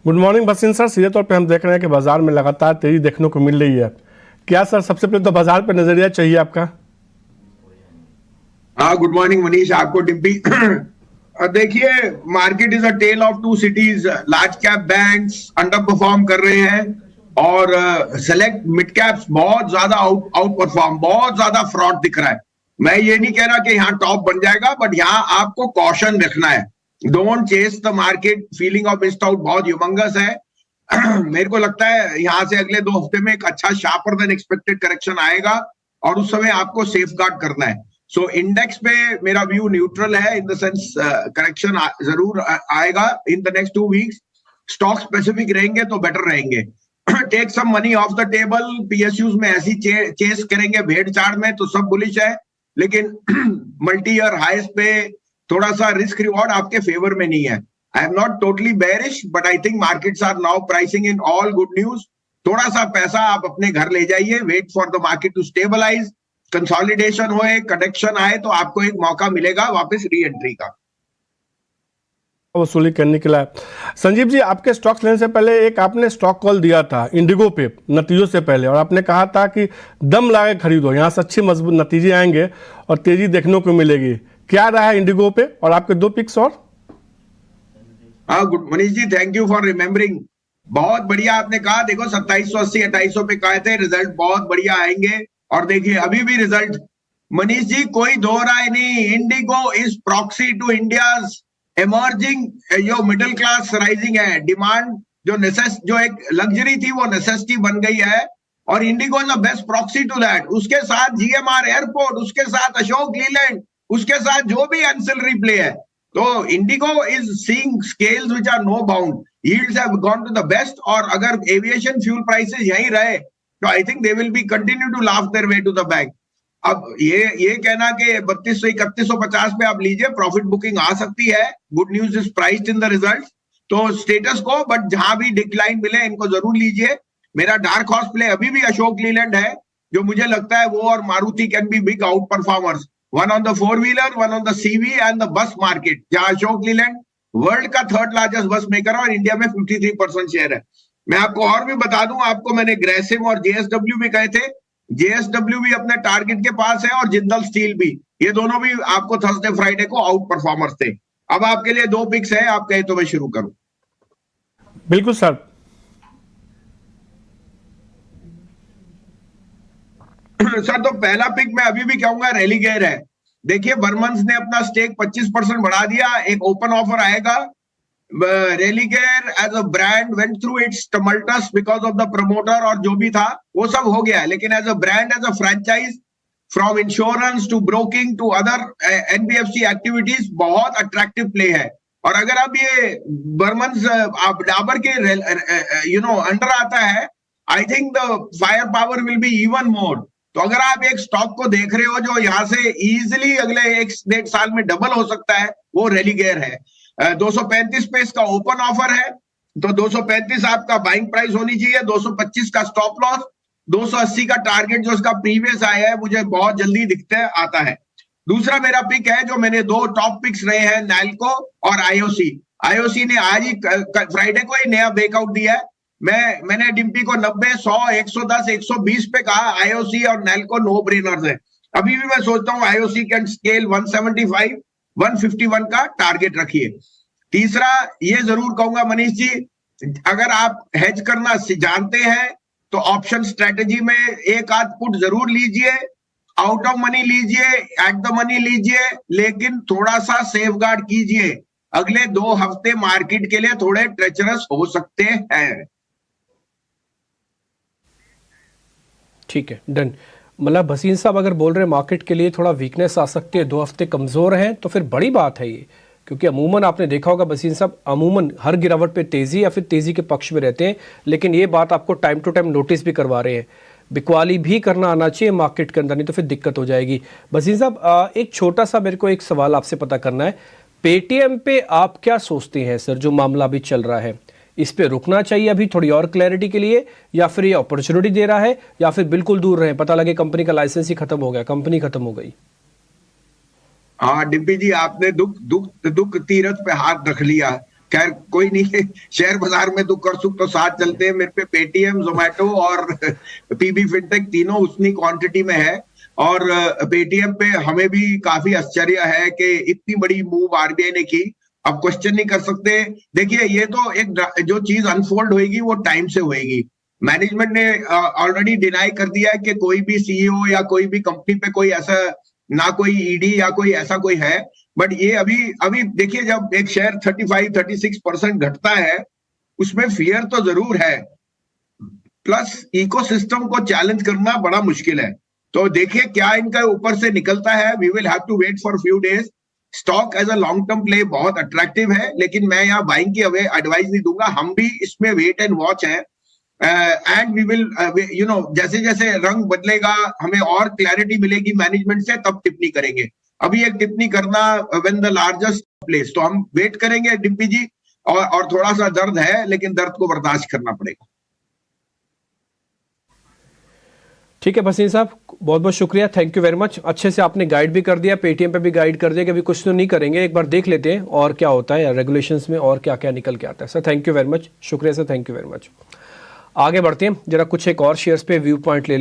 Good morning Bhasin sir. सीधे तौर पे हम देख रहे हैं कि बाजार में लगातार तेजी देखने को मिल रही है। क्या सर सबसे पहले तो बाजार पे नजरिया चाहिए आपका? हाँ, गुड मॉर्निंग मनीष, आपको डिम्पी। देखिए, market is a tale of two cities. Large cap banks underperform कर रहे हैं और सेलेक्ट मिड कैप्स बहुत ज्यादा आउट परफॉर्म, बहुत ज्यादा फ्रॉड दिख रहा है। मैं ये नहीं कह रहा कि यहाँ टॉप बन जाएगा, बट यहाँ आपको कॉशन रखना है। Don't chase the market. Feeling of missed out बहुत ह्यूमंगस है। मेरे को लगता है यहाँ से अगले 2 हफ्ते में एक अच्छा शार्पर देन एक्सपेक्टेड करेक्शन आएगा और उस समय आपको सेफ गार्ड करना है। सो इंडेक्स पे मेरा व्यू न्यूट्रल है, इन द सेंस करेक्शन जरूर आएगा in the next 2 weeks. Stock specific रहेंगे तो बेटर रहेंगे। Take some money off the table. PSUs में ऐसी चेस करेंगे भेड़ चाड़ में तो सब बुलिश है, लेकिन मल्टी ईयर हाईस पे थोड़ा सा रिस्क रिवॉर्ड आपके फेवर में नहीं है। I am not totally bearish, but I think markets are now pricing in all good news. थोड़ा सा पैसा आप अपने घर ले जाइए, wait for the market to stabilise, consolidation होए, कनेक्शन आए तो आपको एक मौका मिलेगा वापस री एंट्री का वसूली करने के लिए। संजीव जी, आपके स्टॉक्स लेने से पहले एक आपने स्टॉक कॉल दिया था इंडिगो पे नतीजों से पहले, और आपने कहा था कि दम लगा के खरीदो, यहाँ से अच्छे मजबूत नतीजे आएंगे और तेजी देखने को मिलेगी। क्या रहा है इंडिगो पे और आपके 2 पिक्स? और हाँ, good Manish ji, thank you for remembering. बहुत बढ़िया आपने कहा। देखो 2780 2800 पे कहे थे रिजल्ट बहुत बढ़िया आएंगे, और देखिए अभी भी रिजल्ट। मनीष जी, कोई दो राय नहीं, IndiGo is proxy to India's emerging, जो मिडिल क्लास राइजिंग है। डिमांड जो एक लग्जरी थी वो नेसेसिटी बन गई है, और IndiGo is the best proxy to that. उसके साथ जीएमआर एयरपोर्ट, उसके साथ अशोक लीलैंड, उसके साथ जो भी एंसिलरी प्ले है, तो IndiGo is seeing scales which are no bound. Yields have gone to the best, और अगर एविएशन फ्यूल प्राइसेस यहीं रहे तो I think they will be continue to laugh their way to the bank. अब ये कहना कि 3200 3150 पे आप लीजिए, प्रॉफिट बुकिंग आ सकती है। Good news is priced in the result, तो स्टेटस को, बट जहां भी डिक्लाइन मिले इनको जरूर लीजिए। मेरा डार्क हॉर्स प्ले अभी भी अशोक लीलैंड है, जो मुझे लगता है वो और Maruti can be big outperformers, one on the four wheeler, one on the CV and the bus market, जहां अशोक लीलैंड वर्ल्ड का 3rd लार्जेस्ट बस मेकर है और इंडिया में 53% शेयर है। मैं आपको और भी बता दूं, आपको मैंने ग्रेसिम और जेएसडब्ल्यू भी कहे थे। जेएसडब्ल्यू भी अपने टारगेट के पास है और जिंदल स्टील भी, ये दोनों भी आपको थर्सडे फ्राइडे को आउट परफॉर्मर्स थे। अब आपके लिए 2 पिक्स है, आप कहे तो मैं शुरू करूं। बिल्कुल सर। सर, तो पहला पिक मैं अभी भी कहूंगा रेलिगेयर है। देखिए, बर्मन्स ने अपना स्टेक 25% बढ़ा दिया, एक ओपन ऑफर आएगा। Religare as a brand went through its tumults because of the promoter, और जो भी था वो सब हो गया है, लेकिन as a brand, as a franchise, from insurance to broking to other NBFC activities, बहुत अट्रैक्टिव प्ले है। और अगर अब ये बर्मन्स आप डाबर के अंडर आता है, I think the fire power will be even more. तो अगर आप एक स्टॉक को देख रहे हो जो यहां से इजिली अगले 1-1.5 साल में डबल हो सकता है, वो रेलिगेयर है। 235 पे इसका ओपन ऑफर है, तो 235 आपका बाइंग प्राइस होनी चाहिए, 225 का स्टॉप लॉस, 280 का टारगेट जो इसका प्रीवियस आया है मुझे बहुत जल्दी दिखते आता है। दूसरा मेरा पिक है, जो मैंने 2 टॉप पिक्स रहे हैं, नैल्को और आईओसी। आईओसी ने आज ही फ्राइडे को ही नया ब्रेकआउट दिया है। मैंने डिम्पी को 90, 100, 110, 120 पे कहा आईओसी और नैल्को नो ब्रेनर्स है। अभी भी मैं सोचता हूँ आईओसी कैन स्केल 175, 151 का टारगेट रखिए। तीसरा ये जरूर कहूंगा मनीष जी, अगर आप हेज करना जानते हैं तो ऑप्शन स्ट्रेटेजी में एक आध पुट जरूर लीजिए, आउट ऑफ मनी लीजिए, एट द मनी लीजिए, लेकिन थोड़ा सा सेफ गार्ड कीजिए। अगले 2 हफ्ते मार्केट के लिए थोड़े ट्रेचरस हो सकते हैं। ठीक है, डन। मतलब भसीन साहब अगर बोल रहे हैं मार्केट के लिए थोड़ा वीकनेस आ सकती है, 2 हफ्ते कमज़ोर हैं, तो फिर बड़ी बात है ये, क्योंकि अमूमन आपने देखा होगा भसीन साहब, अमूमन हर गिरावट पे तेज़ी या फिर तेज़ी के पक्ष में रहते हैं, लेकिन ये बात आपको टाइम टू टाइम नोटिस भी करवा रहे हैं। बिकवाली भी करना आना चाहिए मार्केट के अंदर, नहीं तो फिर दिक्कत हो जाएगी। भसीन साहब, एक छोटा सा मेरे को एक सवाल आपसे पता करना है, पेटीएम पे आप क्या सोचते हैं सर, जो मामला अभी चल रहा है, इस पे रुकना चाहिए अभी थोड़ी और क्लैरिटी के लिए, या फिर ये अपॉर्चुनिटी दे रहा है, या फिर बिल्कुल दूर रहे, पता लगे कंपनी का लाइसेंस ही खत्म हो गया, कंपनी खत्म हो गई? हाँ डिम्पी जी, आपने दुख तीरथ पे हाथ रख लिया। खैर कोई नहीं, शेयर बाजार में तो कर सुख तो साथ चलते हैं। मेरे पे पेटीएम, जोमेटो और पीबी फिनटेक तीनों उतनी क्वांटिटी में है। और पेटीएम पे हमें भी काफी आश्चर्य है कि इतनी बड़ी मूव आरबीआई ने की। अब क्वेश्चन नहीं कर सकते। देखिए ये तो एक जो चीज अनफोल्ड होगी वो टाइम से होगी। मैनेजमेंट ने ऑलरेडी डिनाई कर दिया है कि कोई भी सीईओ या कोई भी कंपनी पे कोई ऐसा, ना कोई ईडी या कोई ऐसा कोई है। बट ये अभी अभी देखिए, जब एक शेयर 35-36% घटता है, उसमें फियर तो जरूर है, प्लस इकोसिस्टम को चैलेंज करना बड़ा मुश्किल है। तो देखिए क्या इनका ऊपर से निकलता है। We will have to wait for few days. Stock as a long term play बहुत अट्रैक्टिव है, लेकिन मैं यहाँ बाइंग की एडवाइस नहीं दूंगा। हम भी इसमें वेट एंड वॉच है। एंड वी विल जैसे जैसे रंग बदलेगा, हमें और क्लैरिटी मिलेगी मैनेजमेंट से, तब टिप्पणी करेंगे। अभी एक टिप्पणी करना व्हेन द लार्जेस्ट प्लेस, तो हम वेट करेंगे डिम्पी जी। और थोड़ा सा दर्द है, लेकिन दर्द को बर्दाश्त करना पड़ेगा। ठीक है भसीन साहब, बहुत बहुत शुक्रिया, थैंक यू वेरी मच। अच्छे से आपने गाइड भी कर दिया, पेटीएम पे भी गाइड कर दिया कि अभी कुछ तो नहीं करेंगे, एक बार देख लेते हैं और क्या होता है रेगुलेशंस में और क्या क्या निकल के आता है। Sir thank you very much, शुक्रिया sir, thank you very much. आगे बढ़ते हैं, जरा कुछ एक और शेयर्स पे व्यू पॉइंट ले